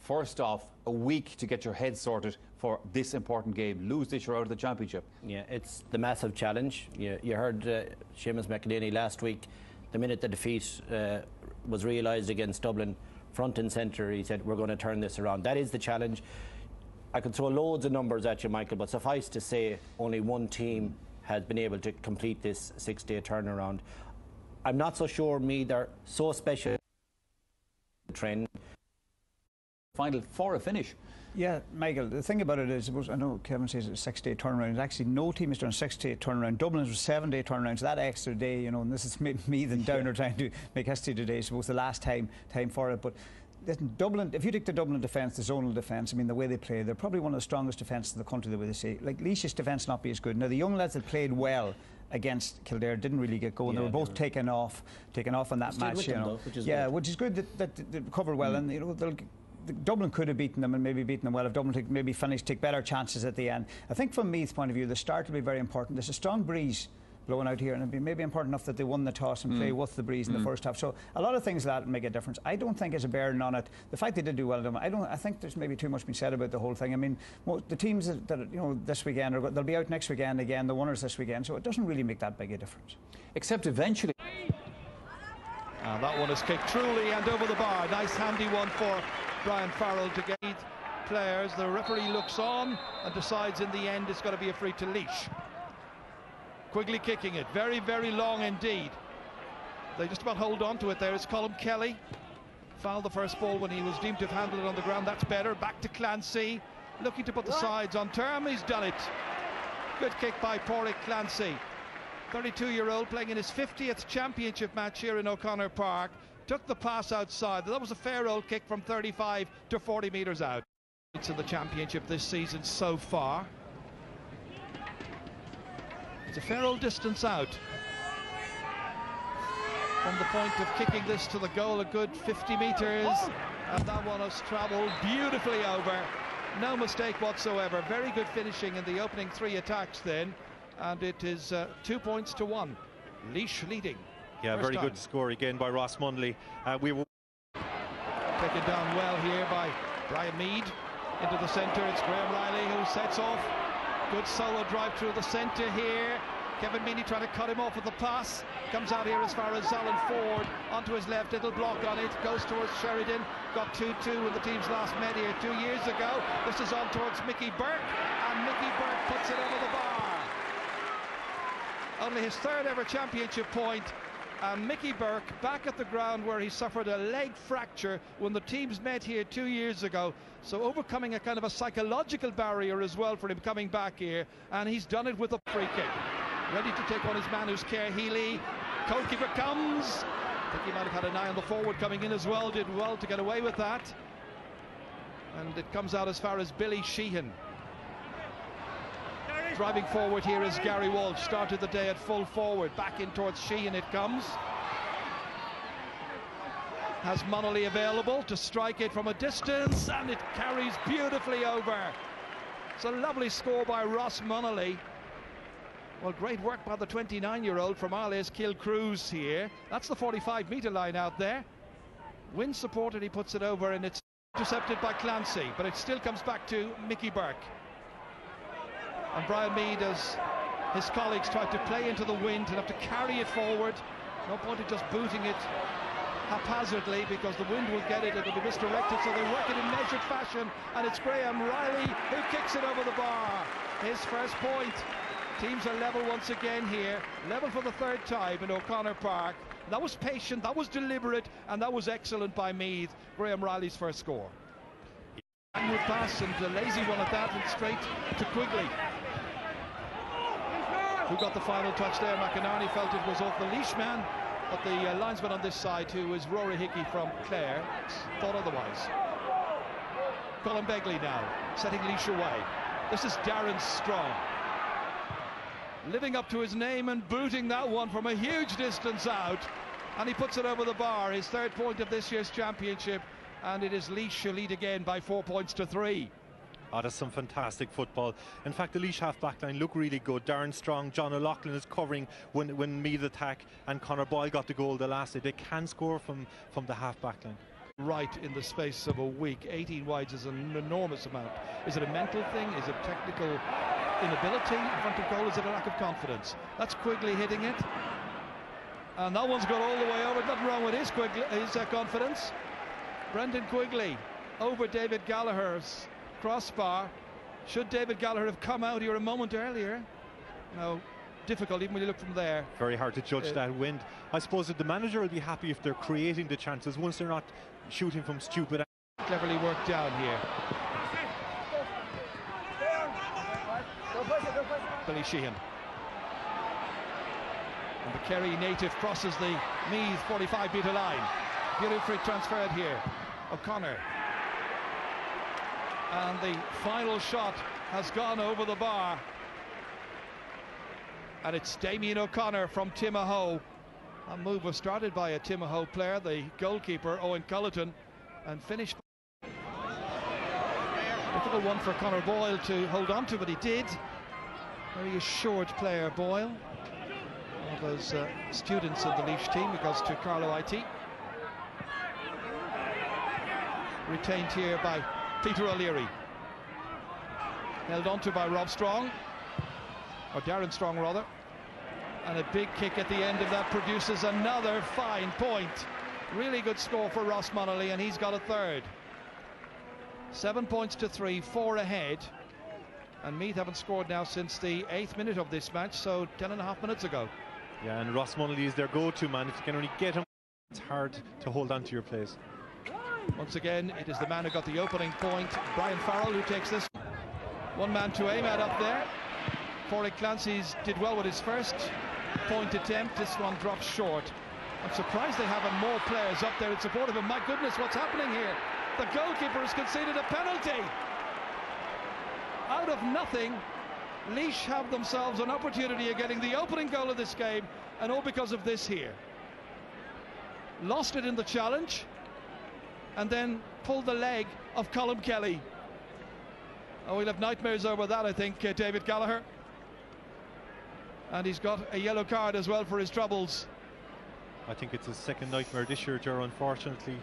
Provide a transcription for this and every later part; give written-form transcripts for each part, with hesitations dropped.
first off, a week to get your head sorted for this important game. Lose this, you're out of the championship. Yeah, it's the massive challenge. You heard Seamus McElhaney last week, the minute the defeat was realised against Dublin, front and centre, he said, we're going to turn this around. That is the challenge. I could throw loads of numbers at you, Michael, but suffice to say, only one team has been able to complete this 6-day turnaround. I'm not so sure Meath are so special trend. Final for a finish. Yeah, Michael, the thing about it is, I know Kevin says it's a 6-day turnaround. Actually, no team has done a 6-day turnaround. Dublin's was a 7-day turnaround, so that extra day, you know, and this is Meath and Down are trying to make history today, so it was the last time for it. But listen, Dublin, if you take the Dublin defence, the zonal defence, I mean, the way they play, they're probably one of the strongest defences in the country, the way they say. Like, Laois's defence not be as good. Now, the young lads that played well against Kildare didn't really get going. They were both taken off on that match, you know. Which is good that they covered well, and you know, Dublin could have beaten them and maybe beaten them well if Dublin maybe take better chances at the end. I think from Meath's point of view, the start will be very important. There's a strong breeze blowing out here, and it'd be maybe important enough that they won the toss and play with the breeze in the first half. So a lot of things like that make a difference. I don't think it's a bearing on it. The fact they did do well, I think there's maybe too much been said about the whole thing. I mean, the teams that you know this weekend they'll be out next weekend again. The winners this weekend, so it doesn't really make that big a difference. Except eventually. And that one is kicked truly and over the bar. Nice handy one for Brian Farrell to get players. The referee looks on and decides in the end it's got to be a free to Laois. Quigley kicking it, very, very long indeed. They just about hold on to it there. It's Colm Kelly. Fouled the first ball when he was deemed to have handled it on the ground. That's better. Back to Clancy. Looking to put the sides on term. He's done it. Good kick by Pádraig Clancy. 32-year-old playing in his 50th championship match here in O'Connor Park. Took the pass outside. That was a fair old kick from 35 to 40 metres out. It's in the championship this season so far. It's a fair old distance out. From the point of kicking this to the goal, a good 50 metres. And that one has travelled beautifully over. No mistake whatsoever. Very good finishing in the opening 3 attacks then. And it is 2 points to 1. Laois leading. Yeah, very good score again by Ross Munley. We were taken down well here by Brian Mead into the centre. It's Graham Riley who sets off. Good solo drive through the centre here. Kevin Meaney trying to cut him off with the pass. Comes out here as far as Alan Ford. Onto his left, little block on it. Goes towards Sheridan. Got 2-2 when the teams last met here 2 years ago. This is on towards Mickey Burke. And Mickey Burke puts it over the bar. Only his 3rd ever championship point. And Mickey Burke back at the ground where he suffered a leg fracture when the teams met here 2 years ago. So overcoming a kind of a psychological barrier as well for him coming back here. And he's done it with a free kick. Ready to take on his man who's Kerr Healy. Goalkeeper comes. I think he might have had an eye on the forward coming in as well. Did well to get away with that. And it comes out as far as Billy Sheehan. Driving forward here is Gary Walsh. Started the day at full forward. Back in towards Sheehan it comes. Has Munnelly available to strike it from a distance, and it carries beautifully over. It's a lovely score by Ross Munnelly. Well, great work by the 29-year-old from Arles Kilcrews here. That's the 45-metre line out there. Wind supported, he puts it over, and it's intercepted by Clancy, but it still comes back to Mickey Burke. And Brian Mead, as his colleagues tried to play into the wind and have to carry it forward. No point in just booting it haphazardly because the wind will get it, it'll be misdirected, so they work it in measured fashion, and it's Graham Riley who kicks it over the bar. His first point. Teams are level once again here, level for the 3rd time in O'Connor Park. That was patient, that was deliberate, and that was excellent by Meath. Graham Riley's first score. Would pass, and a lazy one at that, and straight to Quigley, who got the final touch there. McInerney felt it was off the Laois man, but the linesman on this side, who is Rory Hickey from Clare, thought otherwise. Colin Begley now, setting Laois away. This is Darren Strong, living up to his name and booting that one from a huge distance out, and he puts it over the bar. His 3rd point of this year's championship, and it is Laois who lead again by 4 points to 3. Oh, that's some fantastic football. In fact, the Laois half-back line look really good. Darren Strong, John O'Loughlin is covering when Meath attack, and Conor Boyle got the goal the last day. They can score from the half-back line. right in the space of a week. 18 wides is an enormous amount. Is it a mental thing? Is it technical inability in front of goal? Is it a lack of confidence? That's Quigley hitting it. And that one's got all the way over. Nothing wrong with his confidence. Brendan Quigley over David Gallagher's crossbar. Should David Gallagher have come out here a moment earlier? No, difficult even when you look from there. Very hard to judge that wind. I suppose that the manager will be happy if they're creating the chances once they're not shooting from stupid. Cleverly worked down here. Billy Sheehan. And the Kerry native crosses the Meath 45-metre line. Beautifully transferred here. O'Connor. And the final shot has gone over the bar. And it's Damien O'Connor from Timahoe. That move was started by a Timahoe player, the goalkeeper, Owen Culleton, and finished. Difficult one for Conor Boyle to hold on to, but he did. Very assured player, Boyle. One of those students in the Laois team who goes to Carlow IT. Retained here by Peter O'Leary. Held onto by Rob Strong, or Darren Strong rather. And a big kick at the end of that produces another fine point. Really good score for Ross Munnelly, and he's got a third. 7 points to 3, 4 ahead. And Meath haven't scored now since the 8th minute of this match, so 10.5 minutes ago. Yeah, and Ross Munnelly is their go-to man. If you can only get him, it's hard to hold on to your place. Once again, it is the man who got the opening point, Brian Farrell, who takes this. One man to aim at up there. Padraig Clancy's did well with his first point attempt. This one drops short. I'm surprised they haven't more players up there in support of him. My goodness, what's happening here? The goalkeeper has conceded a penalty. Out of nothing, Laois have themselves an opportunity of getting the opening goal of this game, and all because of this here. Lost it in the challenge, and then pulled the leg of Colm Kelly. Oh, we'll have nightmares over that, I think, David Gallagher. And he's got a yellow card as well for his troubles. I think it's his second nightmare this year, Ger, unfortunately,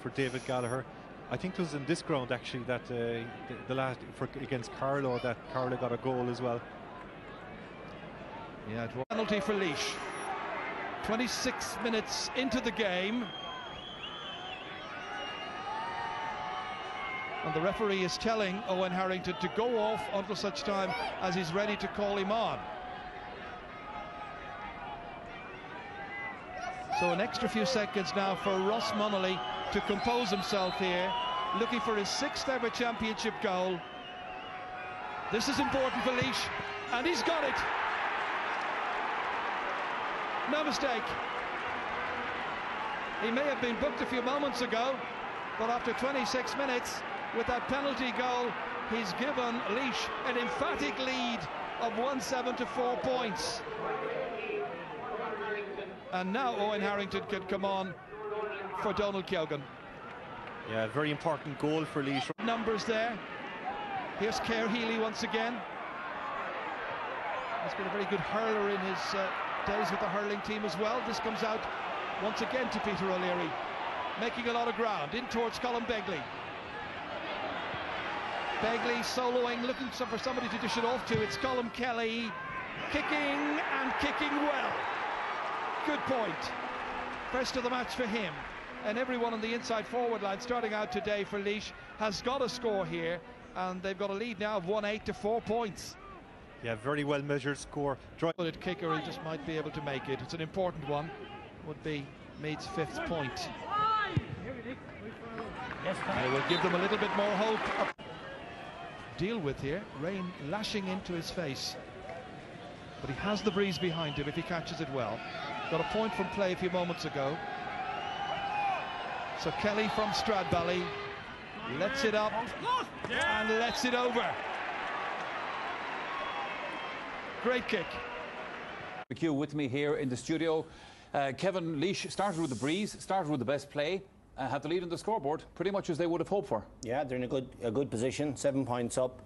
for David Gallagher. I think it was in this ground actually that the last against Carlow that Carlow got a goal as well. Yeah, it was penalty for Laois. 26 minutes into the game. And the referee is telling Owen Harrington to go off until such time as he's ready to call him on. So an extra few seconds now for Ross Munnelly to compose himself here, looking for his 6th ever championship goal. This is important for Laois, and he's got it. No mistake. He may have been booked a few moments ago, but after 26 minutes, with that penalty goal, he's given Laois an emphatic lead of 1-7 to 4 points. And now Owen Harrington can come on for Donald Keogan. Yeah, very important goal for Laois. Numbers there. Here's Kerr Healy once again. He's been a very good hurler in his days with the hurling team as well. This comes out once again to Peter O'Leary, making a lot of ground in towards Colin Begley. Begley soloing, looking for somebody to dish it off to. It's Colm Kelly, kicking and kicking well. Good point. First of the match for him. And everyone on the inside forward line starting out today for Laois has got a score here, and they've got a lead now of 1-8 to 4 points. Yeah, very well measured score. But kicker, he just might be able to make it. It's an important one. Would be Meath's 5th point. It will give them a little bit more hope. Deal with here. Rain lashing into his face, but he has the breeze behind him if he catches it well. Got a point from play a few moments ago. So Kelly from Stradbally lets it up and lets it over. Great kick. McHugh with me here in the studio. Kevin, Laois started with the breeze, started with the best play, have the lead on the scoreboard pretty much as they would have hoped for. Yeah, they're in a good position, 7 points up.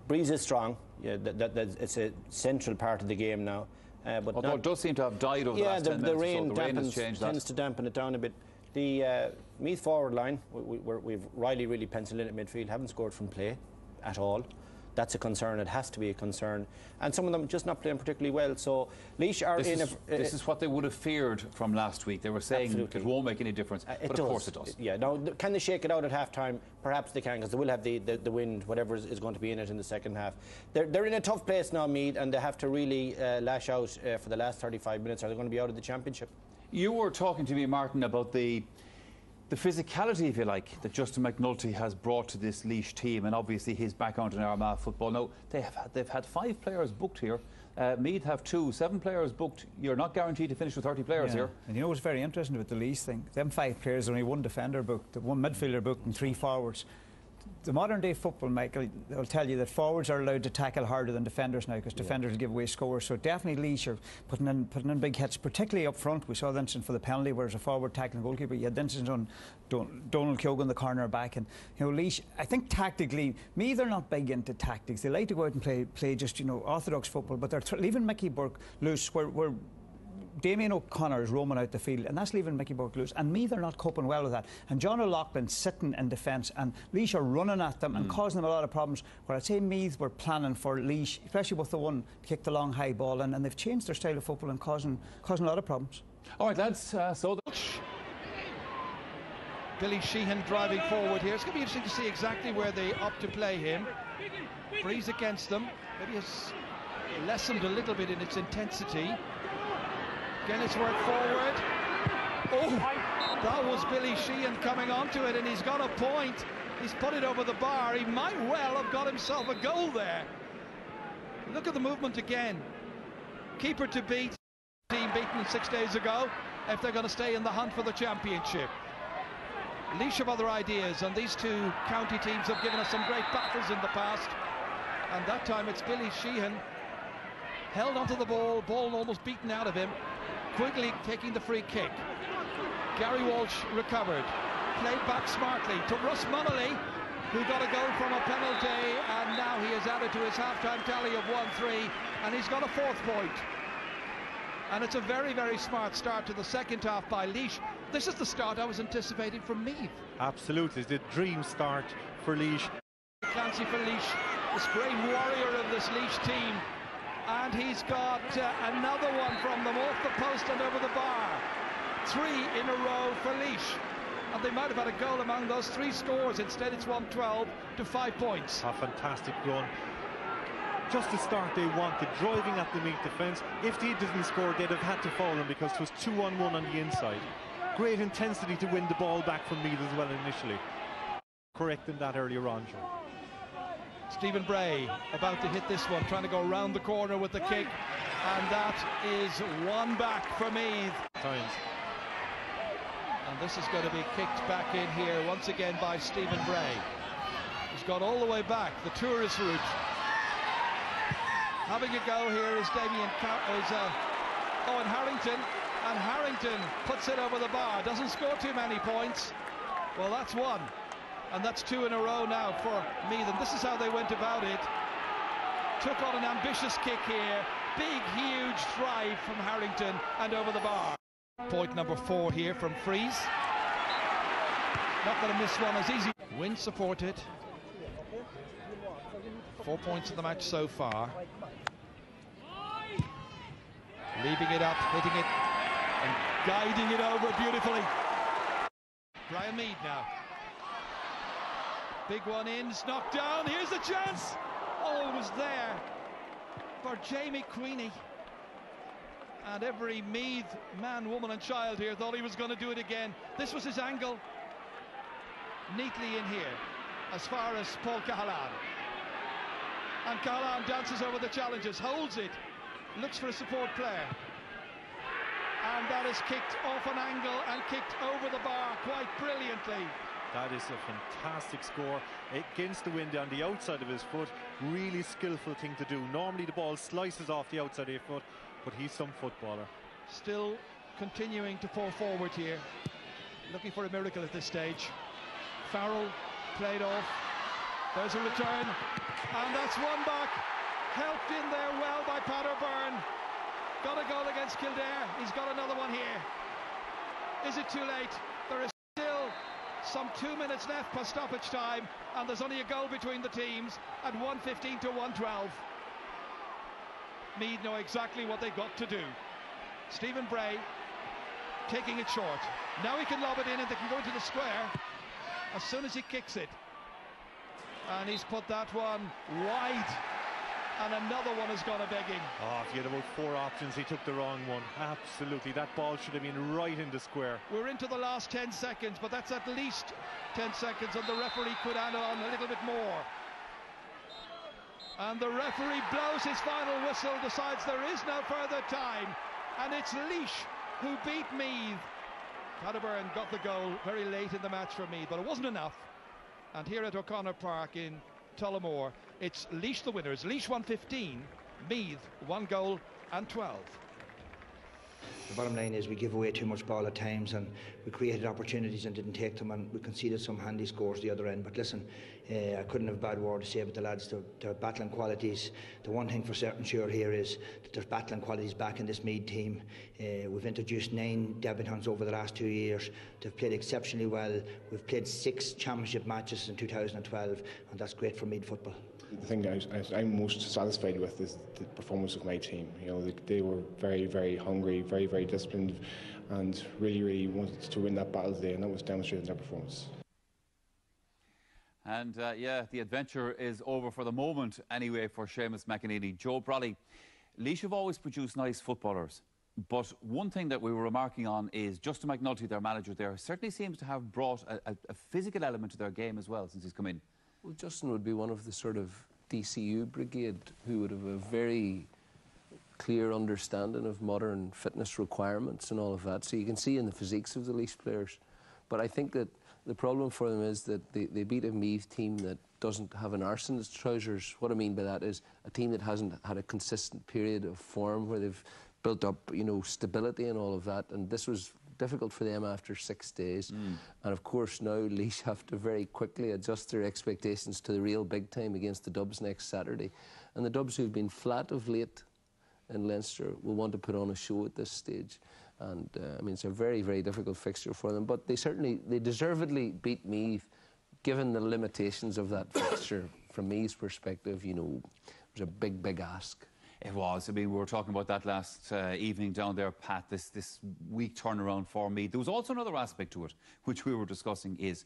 Breeze is strong. Yeah, it's a central part of the game now. But although it does seem to have died over the last 10 minutes. The rain so the rain has changed tends to dampen it down a bit. The Meath forward line, we've Riley really penciled in at midfield, haven't scored from play at all. That's a concern. It has to be a concern. And some of them just not playing particularly well. So Laois are this is what they would have feared from last week. They were saying absolutely. It won't make any difference, but of course it does. Yeah. Now, can they shake it out at half-time? Perhaps they can, because they will have the wind, whatever is going to be in it in the second half. They're in a tough place now, Meath, and they have to really lash out for the last 35 minutes, or they're going to be out of the championship. You were talking to me, Martin, about the physicality, if you like, that Justin McNulty has brought to this Laois team, and obviously his background in Armagh football. Now, they've had 5 players booked here. Meath have 2, 7 players booked. You're not guaranteed to finish with 30 players here. And you know what's very interesting about the Laois thing? Them 5 players, only 1 defender booked, 1 midfielder booked, and 3 forwards. The modern day football, Michael, will tell you that forwards are allowed to tackle harder than defenders now, because defenders will give away scores. So definitely Laois are putting in big hits, particularly up front. We saw the incident for the penalty where there's a forward tackling the goalkeeper. You had the incident on Donald Keoghan, the corner back, and Laois, I think tactically, Meath are not big into tactics. They like to go out and play just orthodox football, but they're leaving Mickey Burke loose where Damien O'Connor is roaming out the field, and that's leaving Mickey Burke loose. And Meath are not coping well with that. And John O'Loughlin sitting in defence, and Laois are running at them and causing them a lot of problems. Where I'd say Meath were planning for Laois, especially with the one to kick the long high ball, and they've changed their style of football and causing a lot of problems. All right, lads. Billy Sheehan driving forward here. It's going to be interesting to see exactly where they opt to play him. Breeze against them. Maybe it's lessened a little bit in its intensity. Again, it's work forward. Oh, that was Billy Sheehan coming onto it, and he's got a point. He's put it over the bar. He might well have got himself a goal there. Look at the movement again. Keeper to beat. Team beaten 6 days ago, if they're going to stay in the hunt for the championship. Laois have other ideas, and these 2 county teams have given us some great battles in the past. And that time it's Billy Sheehan. Held onto the ball almost beaten out of him. Quigley taking the free kick. Gary Walsh recovered. Played back smartly to Russ Munnelly, who got a goal from a penalty, and now he has added to his half-time tally of 1-3, and he's got a 4th point. And it's a very, very smart start to the second half by Laois. This is the start I was anticipating from Meath. Absolutely, it's the dream start for Laois. Clancy for Laois, this great warrior of this Laois team. And he's got another one from them off the post and over the bar. 3 in a row for Laois. And they might have had a goal among those 3 scores. Instead, it's 1-12 to 5 points. A fantastic run. Just the start they wanted, driving at the Meath defence. If they didn't score, they'd have had to foul them, because it was 2-on-1 on the inside. Great intensity to win the ball back from Meath as well initially. Correcting that earlier on, Joe. Stephen Bray about to hit this one, trying to go round the corner with the kick, and that is 1 back for Meath. Times. And this is going to be kicked back in here once again by Stephen Bray. He's gone all the way back, the tourist route. Having a go here is Owen Harrington, and Harrington puts it over the bar. Doesn't score too many points. Well, that's 1. And that's 2 in a row now for Meath, and this is how they went about it. Took on an ambitious kick here. Big, huge drive from Harrington and over the bar. Point number 4 here from Freeze. Not going to miss one as easy. Wind supported. 4 points in the match so far. Leaving it up, hitting it, and guiding it over beautifully. Brian Mead now. Big one in, it's knocked down, here's the chance! Oh, it was there for Jamie Queenie. And every Meath man, woman and child here thought he was going to do it again. This was his angle. Neatly in here, as far as Paul Cahalan. And Cahalan dances over the challenges, holds it, looks for a support player. And that is kicked off an angle and kicked over the bar quite brilliantly. That is a fantastic score against the wind on the outside of his foot. Really skillful thing to do. Normally the ball slices off the outside of your foot, but he's some footballer. Still continuing to pour forward here. Looking for a miracle at this stage. Farrell played off. There's a return. And that's 1 back. Helped in there well by Pat O'Byrne. Got a goal against Kildare. He's got another one here. Is it too late? There is some 2 minutes left per stoppage time, and there's only a goal between the teams at 1:15 to 1:12. Meath know exactly what they've got to do. Stephen Bray taking it short. Now he can lob it in and they can go into the square as soon as he kicks it. And he's put that one wide. And another one has gone a-begging. Oh, if you had about 4 options, he took the wrong one. Absolutely, that ball should have been right in the square. We're into the last 10 seconds, but that's at least 10 seconds, and the referee could add on a little bit more. And the referee blows his final whistle, decides there is no further time, and it's Laois who beat Meath. Cadderburn got the goal very late in the match for Meath, but it wasn't enough. And here at O'Connor Park in Tullamore, it's Laois the winners. Laois 115, Meath 1 goal and 12. The bottom line is we give away too much ball at times, and we created opportunities and didn't take them, and we conceded some handy scores the other end. But listen, I couldn't have a bad word to say about the lads. They're battling qualities. The one thing for certain sure here is that there's battling qualities back in this Meath team. We've introduced 9 debutants over the last 2 years. They've played exceptionally well. We've played 6 championship matches in 2012, and that's great for Meath football. The thing I'm most satisfied with is the performance of my team. You know, they were very, very hungry, very, very disciplined, and really, really wanted to win that battle today, and that was demonstrated in their performance. And yeah, the adventure is over for the moment anyway for Seamus McEnany. Joe Brolly, Laois have always produced nice footballers, but one thing that we were remarking on is Justin McNulty, their manager there, certainly seems to have brought a physical element to their game as well since he's come in. Well, Justin would be one of the sort of DCU brigade who would have a very clear understanding of modern fitness requirements and all of that. So you can see in the physiques of the Laois players. But I think that the problem for them is that they beat a Meath team that doesn't have an arse in its trousers. What I mean by that is a team that hasn't had a consistent period of form where they've built up, you know, stability and all of that. And this was difficult for them after 6 days. And of course now Laois have to very quickly adjust their expectations to the real big time against the Dubs next Saturday. And the Dubs, who've been flat of late in Leinster, will want to put on a show at this stage. And I mean, it's a very, very difficult fixture for them, but they deservedly beat Meath, given the limitations of that fixture. From Meath's perspective, you know, it was a big, big ask. It was. I mean, we were talking about that last evening down there, Pat, this weak turnaround for Meath. There was also another aspect to it, which we were discussing, is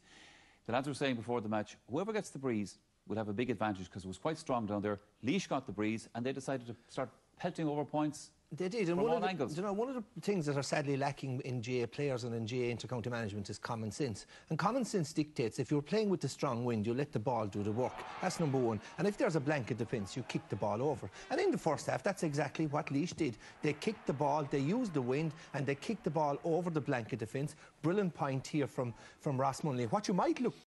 the lads were saying before the match, whoever gets the breeze will have a big advantage because it was quite strong down there. Laois got the breeze and they decided to start pelting over points. They did, and from all angles. You know, one of the things that are sadly lacking in GA players and in GA inter-county management is common sense. And common sense dictates if you're playing with the strong wind, you let the ball do the work. That's number one. And if there's a blanket defence, you kick the ball over. And in the first half, that's exactly what Laois did. They kicked the ball, they used the wind, and they kicked the ball over the blanket defence. Brilliant point here from Ross Munley. What you might look